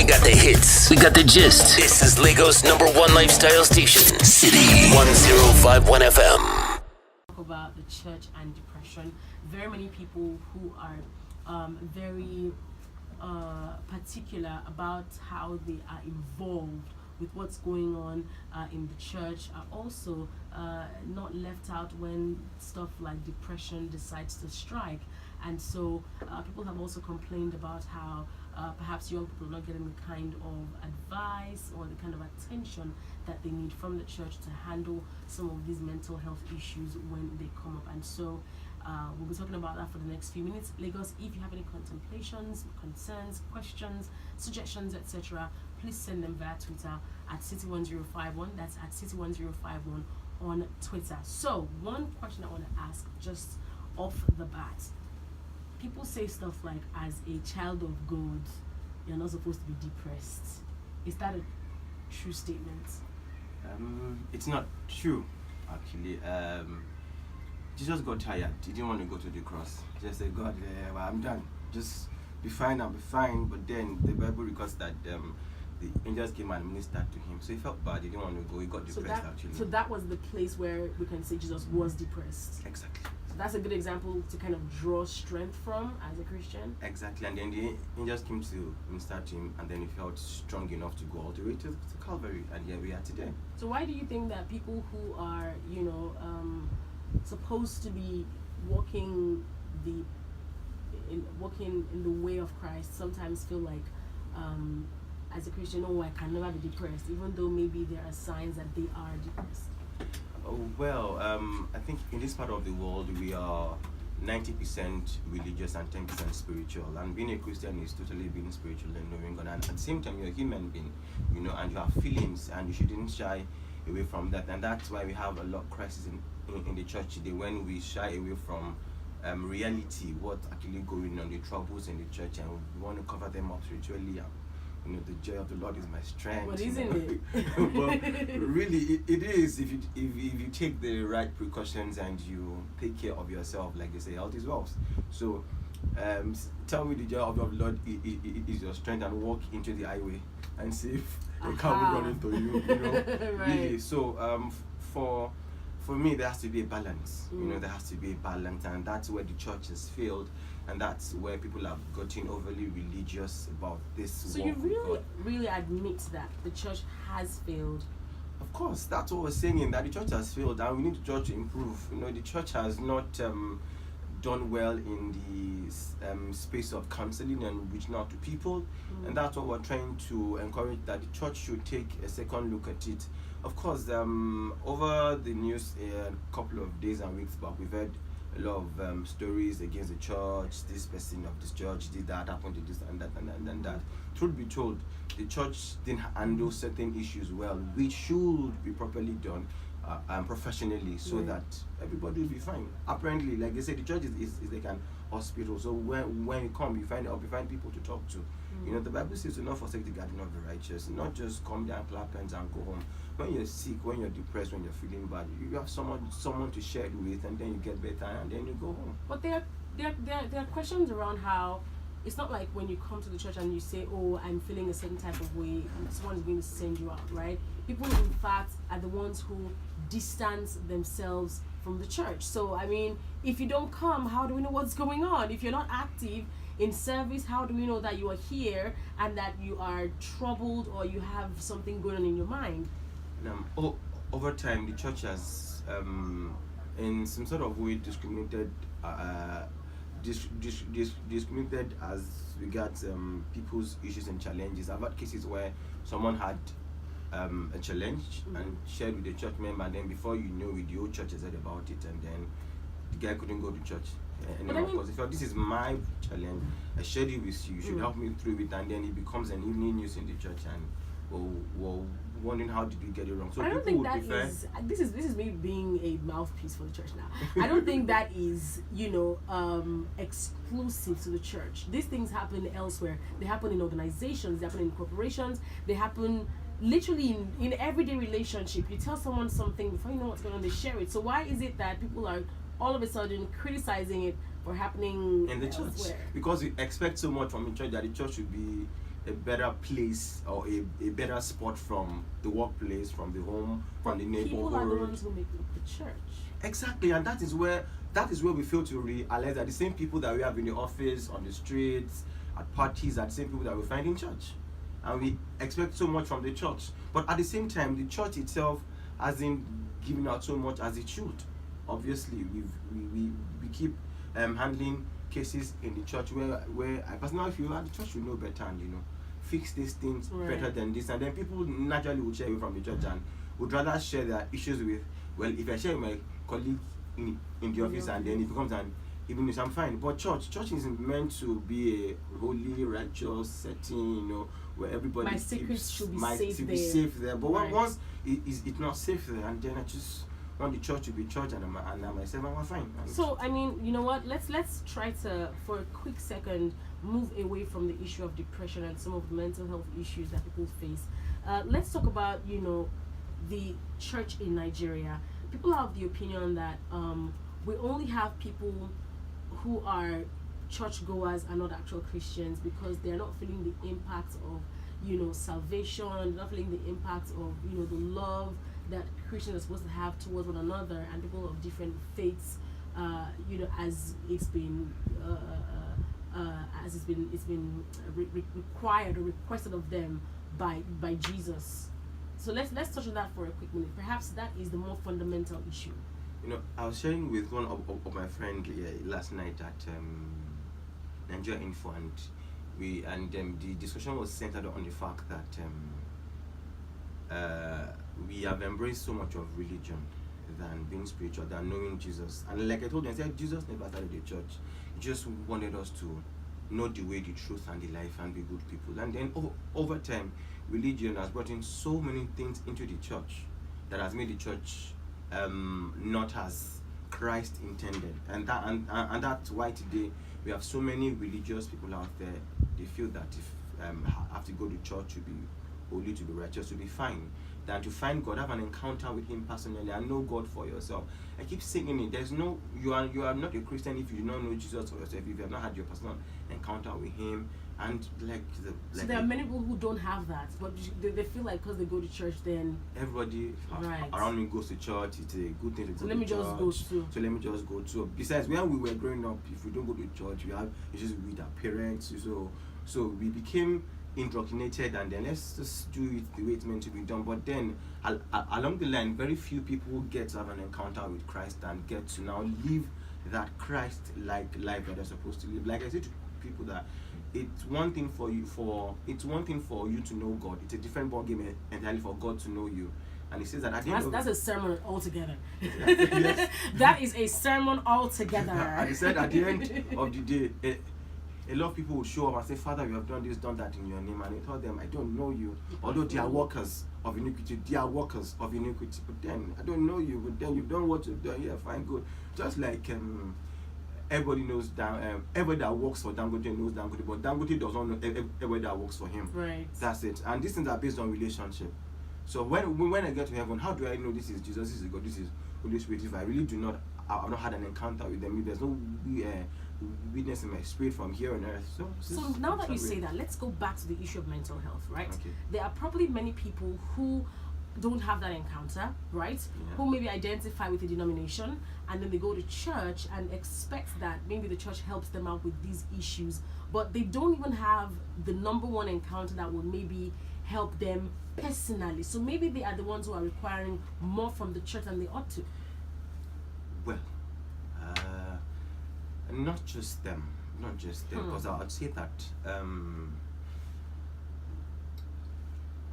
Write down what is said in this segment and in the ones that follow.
We got the hits. We got the gist. This is Lagos' #1 lifestyle station, City 1051 FM. Talk about the church and depression. Very many people who are very particular about how they are involved with what's going on in the church are also not left out when stuff like depression decides to strike. And so people have also complained about how perhaps young people are not getting the kind of advice or the kind of attention that they need from the church to handle some of these mental health issues when they come up. And so we'll be talking about that for the next few minutes. Lagos, if you have any contemplations, concerns, questions, suggestions, etc., please send them via Twitter at City1051. That's at City1051 on Twitter. So one question I want to ask just off the bat. People say stuff like, as a child of God, you're not supposed to be depressed. Is that a true statement? It's not true, actually. Jesus got tired. He didn't want to go to the cross. Just said, God, well, I'm done. Just be fine, I'll be fine. But then the Bible records that the angels came and ministered to him. So he felt bad. He didn't want to go. He got depressed, actually. So that was the place where we can say Jesus was depressed. Exactly. So that's a good example to kind of draw strength from as a Christian. Exactly. And then the angels came to minister to him, and then he felt strong enough to go all the way to Calvary. And here we are today. So why do you think that people who are, supposed to be walking in the way of Christ sometimes feel like, as a Christian, I can never be depressed, even though maybe there are signs that they are depressed? Oh, well, I think in this part of the world we are 90% religious and 10% spiritual, and being a Christian is totally being spiritual and knowing God, and at the same time you're a human being, and you have feelings, and you shouldn't shy away from that. And that's why we have a lot of crises in the church today, when we shy away from reality, what's actually going on, the troubles in the church, and we want to cover them up spiritually. The joy of the Lord is my strength. But isn't it? But really, it is. If you take the right precautions and you take care of yourself, like they say, health is wealth. So, tell me the joy of the Lord is your strength, and walk into the highway and see if a car will run into you. Right. Really. So, for me, there has to be a balance. There has to be a balance, and that's where the church has failed. And that's where people have gotten overly religious about this. So you really admit that the church has failed? Of course, that's what we're saying, that the church has failed, and we need the church to improve. The church has not done well in the space of counseling and reaching out to people, and that's what we're trying to encourage, that the church should take a second look at it. Of course, over the news a couple of days and weeks back, we've heard a lot of stories against the church. This person of this church did that, happened to this and that and that. Truth be told, the church didn't handle certain issues well, which should be properly done professionally, so that everybody will be fine. Apparently, like they say, the church is like an hospital. So when you come, you find people to talk to. The Bible says, "Do not forsake the garden of the righteous." Not just come there and clap hands and go home. When you're sick, when you're depressed, when you're feeling bad, you have someone to share it with, and then you get better, and then you go home. But there are questions around how it's not like when you come to the church and you say, "Oh, I'm feeling a certain type of way," and someone's going to send you out, right? People, in fact, are the ones who distance themselves from the church. So, I mean, if you don't come, how do we know what's going on? If you're not active in service, how do we know that you are here and that you are troubled or you have something going on in your mind? Over time, the church has, in some sort of way, discriminated as regards people's issues and challenges. I've had cases where someone had a challenge and shared with the church member, and then before you know it, the whole church has heard about it, and then the guy couldn't go to church anymore. Because if this is my challenge, I shared it with you, you should help me through it, and then it becomes an evening news in the church, and we're wondering how did we get it wrong. So I don't think that is. This is me being a mouthpiece for the church now. I don't think that is exclusive to the church. These things happen elsewhere. They happen in organizations. They happen in corporations. They happen literally in everyday relationship. You tell someone something, before you know what's going on, they share it. So why is it that people are all of a sudden criticizing it for happening in the church? elsewhere? Because we expect so much from the church that the church should be a better place or a better spot from the workplace, from the home, from the neighborhood. People are the ones who make up the church. Exactly, and that is where we fail to realize that the same people that we have in the office, on the streets, at parties, are the same people that we find in church, and we expect so much from the church. But at the same time, the church itself hasn't given out so much as it should. Obviously, we keep handling cases in the church where I personally feel that the church should know better and fix these things better than this, and then people naturally would share away from the church and would rather share their issues with, well, if I share with my colleague in the office and then it becomes an even if I'm fine. But church isn't meant to be a holy, righteous setting, where everybody my secrets should be safe there. But once it's not safe there, and then I just want the church to be church and myself, I'm fine. So I mean, you know what? Let's try to, for a quick second, move away from the issue of depression and some of the mental health issues that people face. Let's talk about the church in Nigeria. People have the opinion that we only have people who are churchgoers and not actual Christians because they are not feeling the impact of salvation, they're not feeling the impact of the love that Christians are supposed to have towards one another, and people of different faiths, as it's been required or requested of them by Jesus. So let's touch on that for a quick minute. Perhaps that is the more fundamental issue. I was sharing with one of my friends last night at Nigeria Info, and the discussion was centered on the fact that we have embraced so much of religion than being spiritual, than knowing Jesus. And like I told them, I said Jesus never started the church. He just wanted us to know the way, the truth, and the life, and be good people. And then over time, religion has brought in so many things into the church that has made the church not as Christ intended, and that's why today we have so many religious people out there. They feel that if have to go to church to be holy, to be righteous, to be fine, than to find God, have an encounter with Him personally, and know God for yourself. I keep saying it. There's no you are not a Christian if you do not know Jesus for yourself. If you have not had your personal encounter with Him, and so there are many people who don't have that, but they feel like because they go to church, then everybody around me goes to church. It's a good thing to go to church. So let me just go too. Besides, when we were growing up, if we don't go to church, it's just with our parents. So we became indoctrinated, and then let's just do it the way it's meant to be done. But then along the line, very few people get to have an encounter with Christ and get to now live that Christ-like life that they're supposed to live. Like I said to people, that it's one thing for you to know God. It's a different ballgame entirely for God to know you. And he says that at the end that's a sermon altogether. Yes. That is a sermon altogether. And he said at the end of the day, a lot of people would show up and say, Father, we have done this, done that in your name. And he told them, I don't know you. Although they are workers of iniquity, But then, I don't know you. But then you've done what you've done. Yeah, fine, good. Just like everybody knows everybody that works for Dangote knows Dangote, but Dangote does not know everybody that works for him. Right. That's it. And these things are based on relationship. So when I get to heaven, how do I know this is Jesus, this is God, this is Holy Spirit? If I really I've not had an encounter with them, if there's no witness in my spirit from here on earth. So now that you say that, let's go back to the issue of mental health, right? Okay. There are probably many people who don't have that encounter, right? Yeah. Who maybe identify with a denomination, and then they go to church and expect that maybe the church helps them out with these issues, but they don't even have the number one encounter that will maybe help them personally. So maybe they are the ones who are requiring more from the church than they ought to. Well, not just them, because I'd say that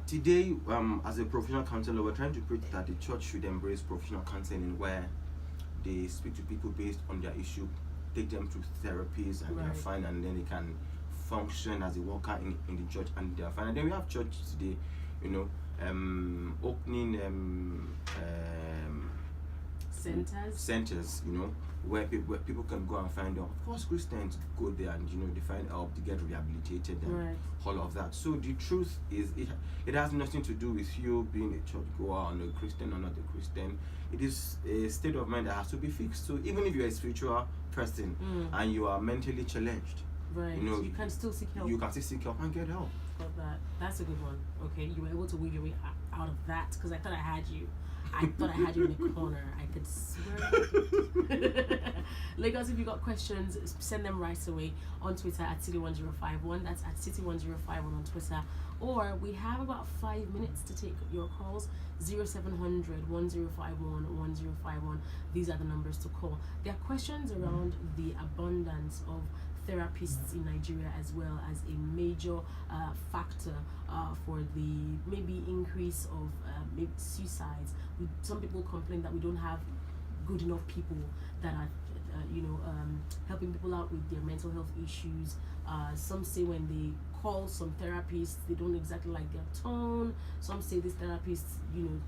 today, as a professional counselor, we're trying to preach that the church should embrace professional counseling, where they speak to people based on their issue, take them to therapies, and they're fine, and then they can function as a worker in the church, and they're fine. And then we have church today, opening centers, where people can go and find out. Of course, Christians go there and they find help, they get rehabilitated and all of that. So the truth is, it has nothing to do with you being a church goer or a Christian or not a Christian. It is a state of mind that has to be fixed. So even if you're a spiritual person and you are mentally challenged, you can still seek help. You can still seek help and get help. about that. That's a good one. Okay, you were able to weave your way out of that because I thought I had you. I thought I had you in a corner. I could swear. Lagos, if you got questions, send them right away on Twitter at City1051. That's at City1051 on Twitter. Or we have about 5 minutes to take your calls. 0700 1051 1051. These are the numbers to call. There are questions around the abundance of therapists in Nigeria as well as a major factor for the maybe increase of maybe suicides. Some people complain that we don't have good enough people that are helping people out with their mental health issues. Some say when they call some therapists, they don't exactly like their tone. Some say these therapists,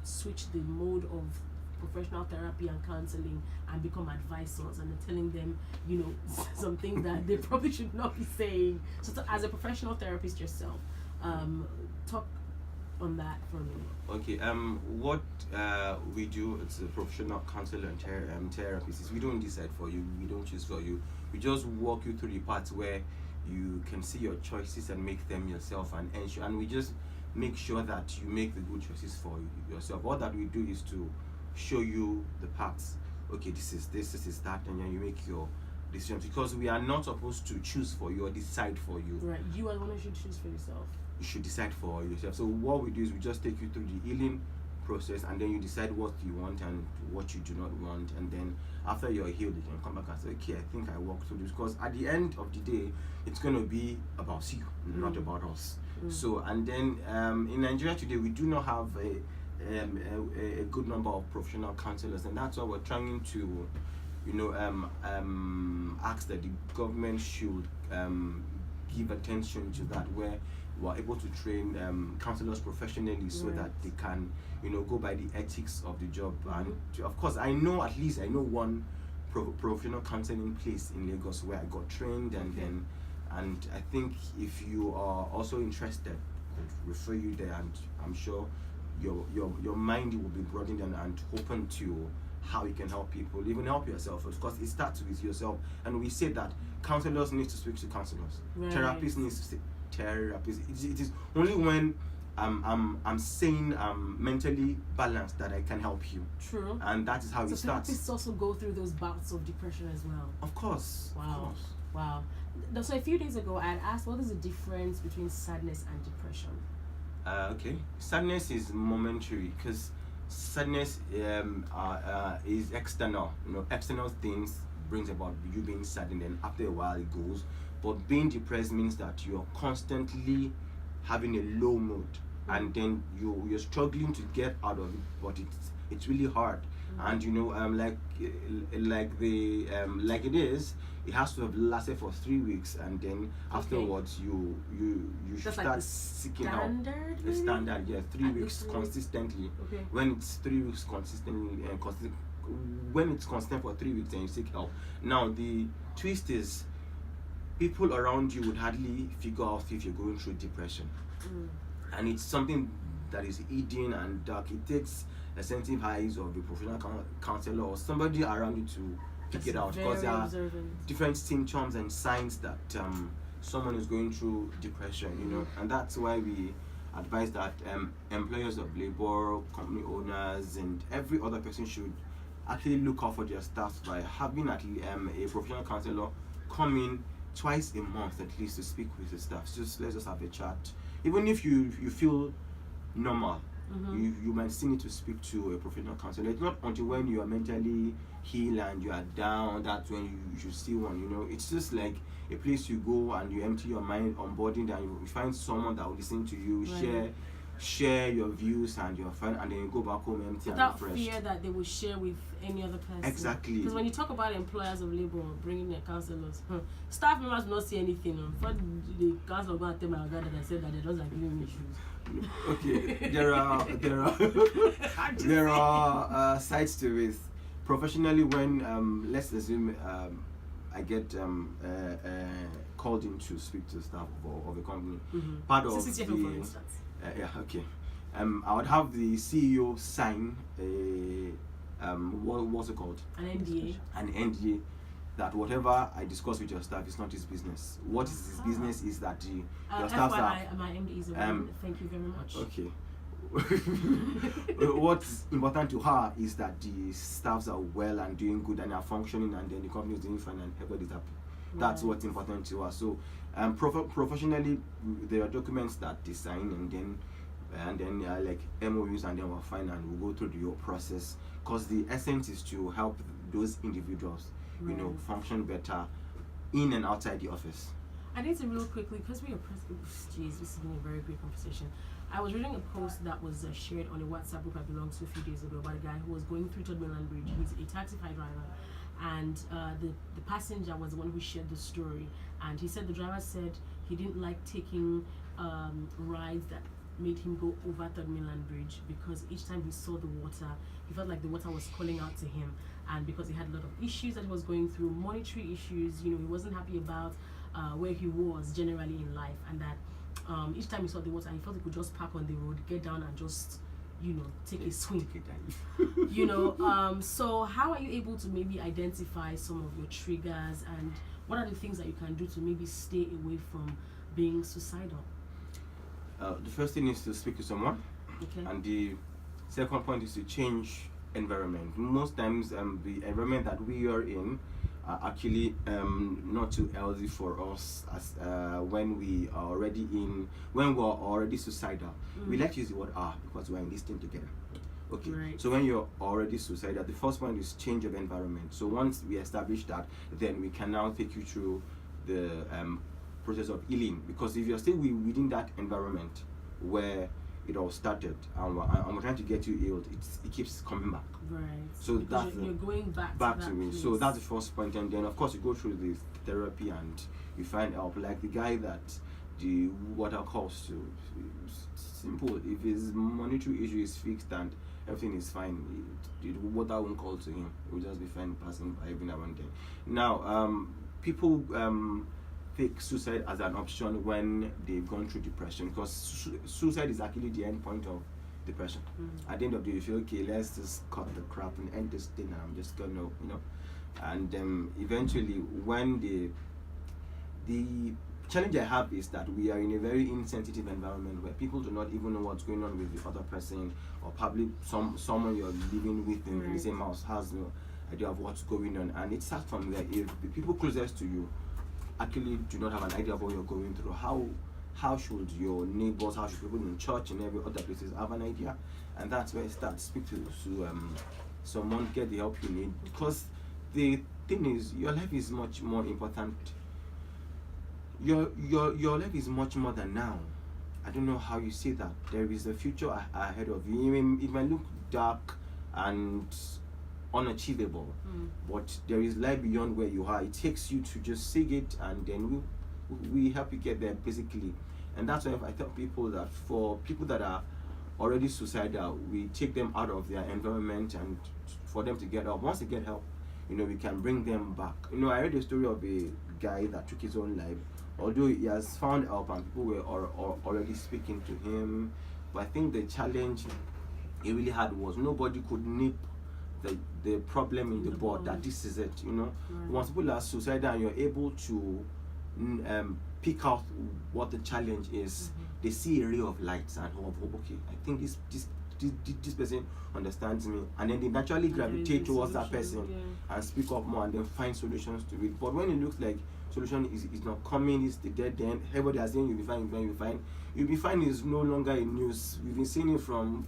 switch the mode of professional therapy and counseling and become advisors, and they're telling them, some things that they probably should not be saying. So as a professional therapist yourself, talk on that for me. Okay, what we do as a professional counselor and therapist is we don't decide for you, we don't choose for you. We just walk you through the parts where you can see your choices and make them yourself, and we just make sure that you make the good choices for yourself. All that we do is to show you the paths. Okay, this is that, and then you make your decisions, because we are not supposed to choose for you or decide for you. Right, you are the one who should choose for yourself. You should decide for yourself. So what we do is we just take you through the healing process, and then you decide what you want and what you do not want, and then after you're healed, you can come back and say, okay, I think I walked through this, because at the end of the day, it's going to be about you, not about us. So, and then in Nigeria today, we do not have a good number of professional counselors, and that's why we're trying to ask that the government should give attention to that, where we're able to train counselors professionally, so that they can go by the ethics of the job. And of course, I know one professional counseling place in Lagos where I got trained, and I think if you are also interested, I could refer you there, and I'm sure your mind will be broadened and open to how you can help people, even help yourself, because it starts with yourself. And we say that counselors need to speak to counselors, therapists need to speak therapists. It is only when I'm sane, mentally balanced, that I can help you. True. And that is how it starts. Therapists also go through those bouts of depression as well. Of course. Wow. Of course. Wow. So a few days ago, I had asked, what is the difference between sadness and depression? Okay. Sadness is momentary, because sadness is external. External things brings about you being sad, and then after a while it goes. But being depressed means that you're constantly having a low mood, and then you're struggling to get out of it, but it's really hard. And like it has to have lasted for 3 weeks, and then afterwards you should start seeking help. The standard, 3 weeks consistently. Okay. When it's 3 weeks consistently and when it's consistent for 3 weeks, then you seek help. Now the twist is, people around you would hardly figure out if you're going through depression, and it's something that is hidden and dark. It takes a sensitive eyes of a professional counselor or somebody around you to pick it out, because there are different symptoms and signs that someone is going through depression. And that's why we advise that employers of labor, company owners, and every other person should actually look out for their staff by having at least a professional counselor come in twice a month at least to speak with the staff. Let's just have a chat. Even if you feel normal, you might still need to speak to a professional counselor. It's not until when you are mentally healed and you are down, that's when you should see one. It's just like a place you go and you empty your mind on board, and you find someone that will listen to you, share your views and your fun, and then you go back home empty and refreshed. Without fear that they will share with any other person. Exactly. Because when you talk about employers of labor bringing their counselors, staff members will not see anything. Before the counselor go and tell my guy that I said that they don't like giving me issues. Okay, there are sides to it. Professionally, when let's assume I get called in to speak to staff of a company, part of the for instance. I would have the CEO sign a what's it called? An NDA. An NDA. that whatever I discuss with your staff is not his business. What is his business is that your staffs FYI, my MD is a woman. Thank you very much. Okay. What's important to her is that the staffs are well and doing good and are functioning, and then the company is doing fine and everybody's happy. That's what's important to us. So, professionally, there are documents that they sign, and then like MOUs, and then we're fine and we'll go through the whole process. Because the essence is to help those individuals, function better in and outside the office. I need to real quickly, because we are jeez, this has been a very great conversation. I was reading a post that was shared on a WhatsApp group I belonged to a few days ago about a guy who was going through Third Mainland Bridge. He's a taxify driver, and the passenger was the one who shared the story. And he said the driver said he didn't like taking rides that made him go over Third Mainland Bridge, because each time he saw the water, he felt like the water was calling out to him. And because he had a lot of issues that he was going through, monetary issues, he wasn't happy about where he was generally in life, and that each time he saw the water, he felt he could just park on the road, get down, and just take a swim. So how are you able to maybe identify some of your triggers, and what are the things that you can do to maybe stay away from being suicidal? The first thing is to speak to someone, and the second point is to change environment. Most times the environment that we are in are actually not too healthy for us, as when we are already suicidal. We like to use the word because we're in this thing together. Okay, right. So when you're already suicidal, the first point is change of environment. So once we establish that, then we can now take you through the process of healing. Because if you're still within that environment where it all started, and we're trying to get you healed, it keeps coming back. Right. So because you're going back to it. Place. So that's the first point, and then of course you go through the therapy and you find help. Like the guy that the water costs to, simple. If his monetary issue is fixed and everything is fine, the water won't call to him. It will just be fine passing by every now and then. Now, people take suicide as an option when they've gone through depression, because suicide is actually the end point of depression. At the end of the day, you feel, okay, let's just cut the crap and end this thing, and I'm just gonna, and eventually, when the challenge I have is that we are in a very insensitive environment where people do not even know what's going on with the other person, or probably someone you're living with in the same house has no idea of what's going on, and it starts from there. If the people closest to you actually do not have an idea of what you're going through, how should your neighbors, how should people in church and every other places have an idea? And that's where it starts. Speak to someone, get the help you need, because the thing is, your life is much more important. Your life is much more than now. I don't know how you see that. There is a future ahead of you. It might look dark and unachievable, but there is life beyond where you are. It takes you to just see it, and then we help you get there, basically. And that's why I tell people that for people that are already suicidal, we take them out of their environment, and for them to get help. Once they get help, we can bring them back. I read a story of a guy that took his own life, although he has found help and people were already speaking to him. But I think the challenge he really had was nobody could nip the problem in the bud, that this is it. Once people are suicidal and you're able to pick out what the challenge is, they see a ray of light and hope. Okay, I think this person understands me, and then they naturally gravitate towards that person and speak up more, and then find solutions to it. But when it looks like solution is not coming, it's the dead end, everybody is saying you'll be fine, you'll be fine is no longer in news. We've been seeing it from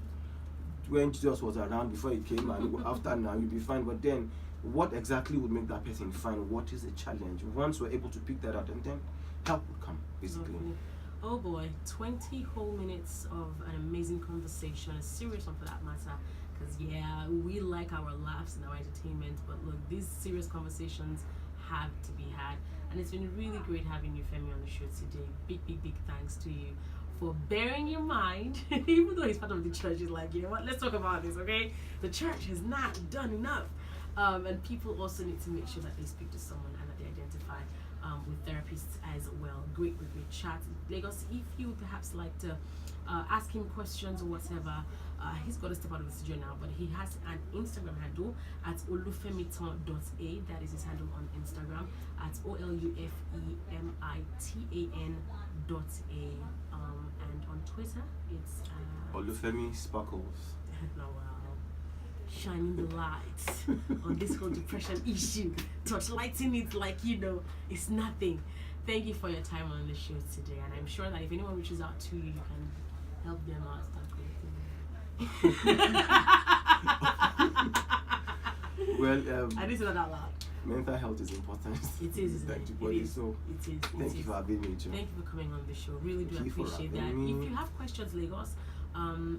when Jesus was around, before he came, and after now, you'll be fine. But then, what exactly would make that person fine? What is the challenge? Once we're able to pick that out, and then help would come, basically. Oh boy, 20 whole minutes of an amazing conversation, a serious one for that matter. Because we like our laughs and our entertainment, but look, these serious conversations have to be had. And it's been really great having you, Femi, on the show today. Big thanks to you for bearing your mind. Even though he's part of the church, he's like, you know what, let's talk about this, okay? The church has not done enough. And people also need to make sure that they speak to someone and that they identify with therapists as well. Great chat. Lagos, if you would perhaps like to ask him questions or whatever, He's got to step out of the studio now, but he has an Instagram handle at olufemitan.a. That is his handle on Instagram at olufemitan.a. And on Twitter, it's Olufemi Sparkles. no, wow. Shining the light on this whole depression issue, torchlighting it like it's nothing. Thank you for your time on the show today, and I'm sure that if anyone reaches out to you, you can help them out. Well, I didn't say that out loud. Mental health is important. It is, isn't Thank it? you, buddy. It is. So, It is. thank you for having me, Joe. Thank you for coming on the show. Really do Thank you for appreciate that. having me. If you have questions, Lagos,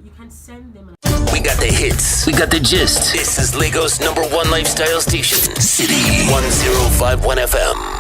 you can send them. We got the hits. We got the gist. This is Lagos #1 lifestyle station. City 1051 FM.